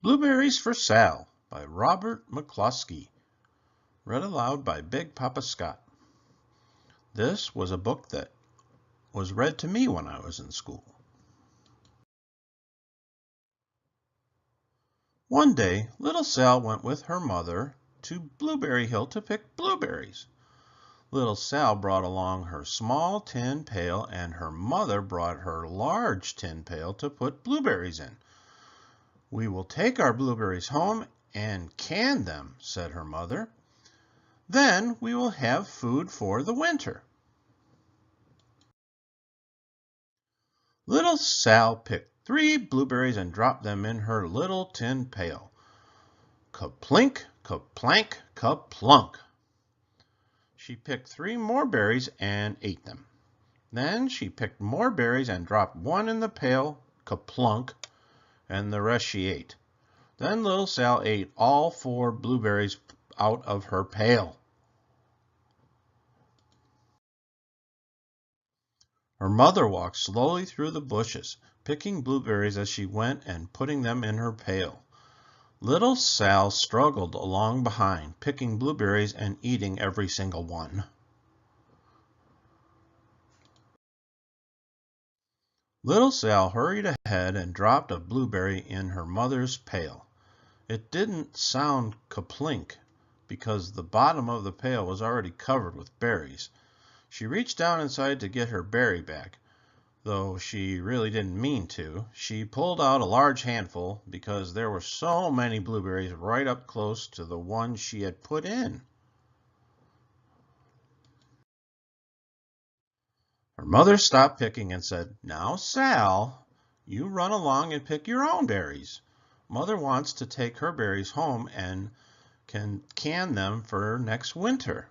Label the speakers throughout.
Speaker 1: Blueberries for Sal by Robert McCloskey. Read aloud by Big Papa Scott. This was a book that was read to me when I was in school. One day, little Sal went with her mother to Blueberry Hill to pick blueberries. Little Sal brought along her small tin pail, and her mother brought her large tin pail to put blueberries in. "We will take our blueberries home and can them," said her mother. "Then we will have food for the winter." Little Sal picked 3 blueberries and dropped them in her little tin pail. Ka-plink, ka-plank, ka-plunk. She picked 3 more berries and ate them. Then she picked more berries and dropped 1 in the pail, ka-plunk, and the rest she ate. Then little Sal ate all 4 blueberries out of her pail. Her mother walked slowly through the bushes, picking blueberries as she went and putting them in her pail. Little Sal struggled along behind, picking blueberries and eating every single one. Little Sal hurried ahead and dropped a blueberry in her mother's pail. It didn't sound ka-plink because the bottom of the pail was already covered with berries. She reached down inside to get her berry back, though she really didn't mean to. She pulled out a large handful because there were so many blueberries right up close to the one she had put in. Her mother stopped picking and said, "Now, Sal, you run along and pick your own berries. Mother wants to take her berries home and can them for next winter."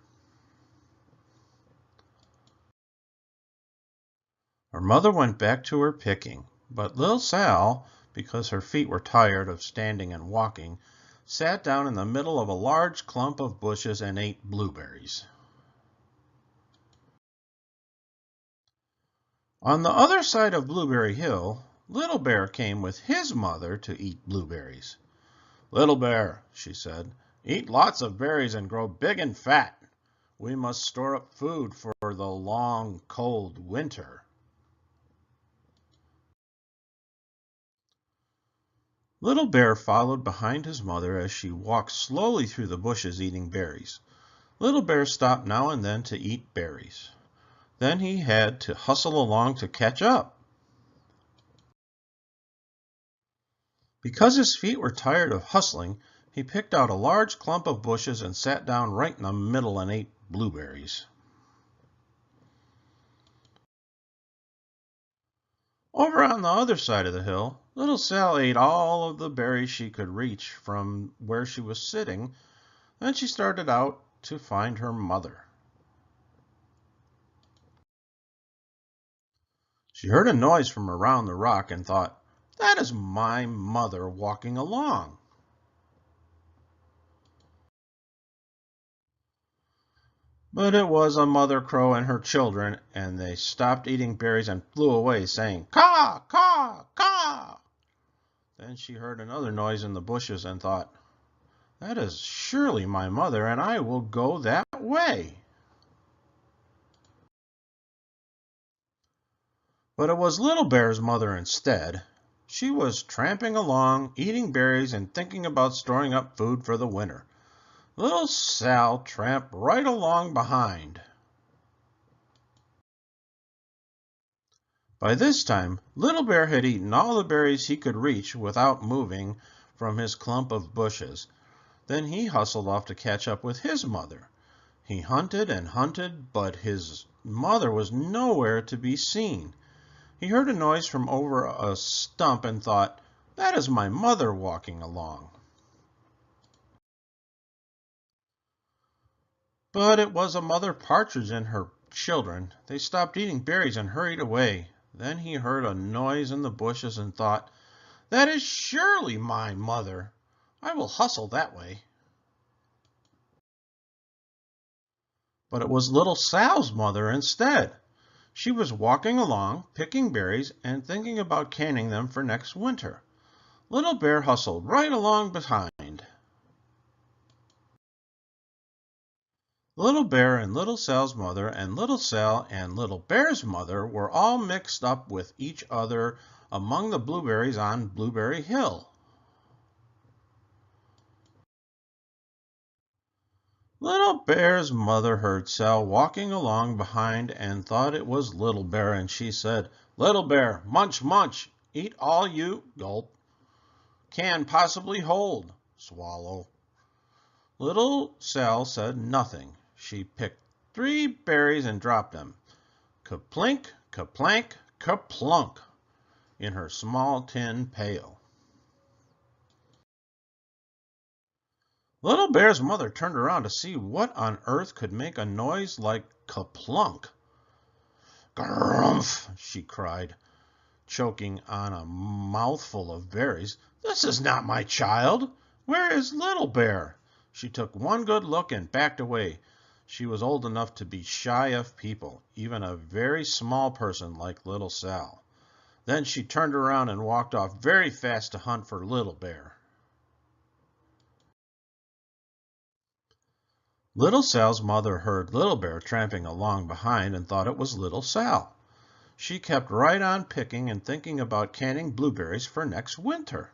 Speaker 1: Her mother went back to her picking, but little Sal, because her feet were tired of standing and walking, sat down in the middle of a large clump of bushes and ate blueberries. On the other side of Blueberry Hill, Little Bear came with his mother to eat blueberries. "Little Bear," she said, "eat lots of berries and grow big and fat. We must store up food for the long, cold winter." Little Bear followed behind his mother as she walked slowly through the bushes eating berries. Little Bear stopped now and then to eat berries. Then he had to hustle along to catch up. Because his feet were tired of hustling, he picked out a large clump of bushes and sat down right in the middle and ate blueberries. Over on the other side of the hill, little Sal ate all of the berries she could reach from where she was sitting. Then she started out to find her mother. She heard a noise from around the rock and thought, "That is my mother walking along." But it was a mother crow and her children, and they stopped eating berries and flew away, saying, "Caw, caw, caw." Then she heard another noise in the bushes and thought, "That is surely my mother, and I will go that way." But it was Little Bear's mother instead. She was tramping along, eating berries and thinking about storing up food for the winter. Little Sal tramped right along behind. By this time, Little Bear had eaten all the berries he could reach without moving from his clump of bushes. Then he hustled off to catch up with his mother. He hunted and hunted, but his mother was nowhere to be seen. He heard a noise from over a stump and thought, "That is my mother walking along." But it was a mother partridge and her children. They stopped eating berries and hurried away. Then he heard a noise in the bushes and thought, "That is surely my mother. I will hustle that way." But it was little Sal's mother instead. She was walking along, picking berries and thinking about canning them for next winter. Little Bear hustled right along behind. Little Bear and Little Sal's mother and Little Sal and Little Bear's mother were all mixed up with each other among the blueberries on Blueberry Hill. Little Bear's mother heard Sal walking along behind and thought it was Little Bear, and she said, "Little Bear, munch, munch, eat all you gulp can possibly hold, swallow." Little Sal said nothing. She picked 3 berries and dropped them, kaplink, kaplank, kaplunk, in her small tin pail. Little Bear's mother turned around to see what on earth could make a noise like kaplunk. "Grumph!" she cried, choking on a mouthful of berries. "This is not my child. Where is Little Bear?" She took one good look and backed away. She was old enough to be shy of people, even a very small person like Little Sal. Then she turned around and walked off very fast to hunt for Little Bear. Little Sal's mother heard Little Bear tramping along behind and thought it was Little Sal. She kept right on picking and thinking about canning blueberries for next winter.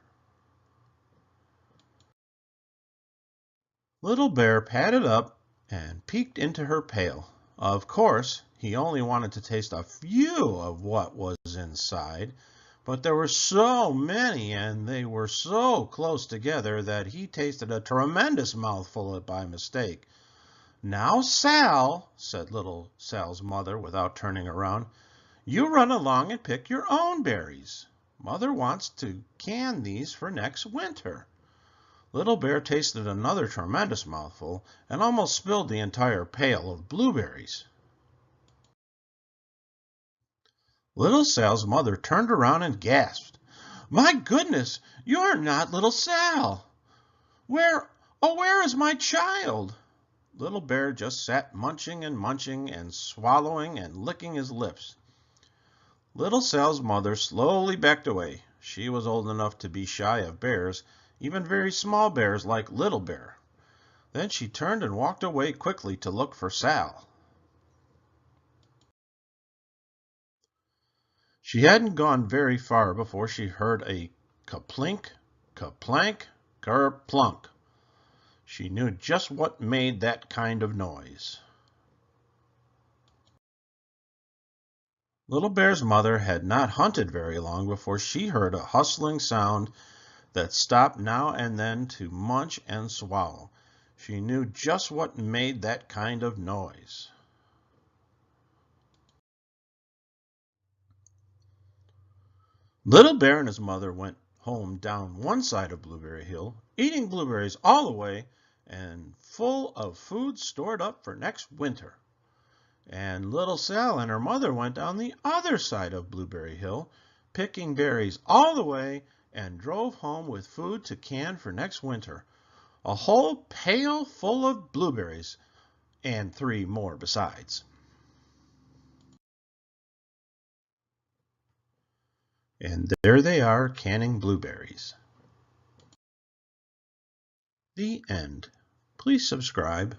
Speaker 1: Little Bear padded up and peeked into her pail. Of course, he only wanted to taste a few of what was inside, but there were so many and they were so close together that he tasted a tremendous mouthful by mistake. "Now, Sal," said Little Sal's mother without turning around, "you run along and pick your own berries. Mother wants to can these for next winter." Little Bear tasted another tremendous mouthful and almost spilled the entire pail of blueberries. Little Sal's mother turned around and gasped, "My goodness, you're not Little Sal! Where is my child?" Little Bear just sat munching and swallowing and licking his lips. Little Sal's mother slowly backed away. She was old enough to be shy of bears, even very small bears like Little Bear. Then she turned and walked away quickly to look for Sal. She hadn't gone very far before she heard a kaplink, kaplank, kerplunk. She knew just what made that kind of noise. Little Bear's mother had not hunted very long before she heard a hustling sound that stopped now and then to munch and swallow. She knew just what made that kind of noise. Little Bear and his mother went home down one side of Blueberry Hill, eating blueberries all the way and full of food stored up for next winter. And Little Sal and her mother went down the other side of Blueberry Hill, picking berries all the way, and drove home with food to can for next winter. A whole pail full of blueberries, and 3 more besides. And there they are canning blueberries. The end. Please subscribe.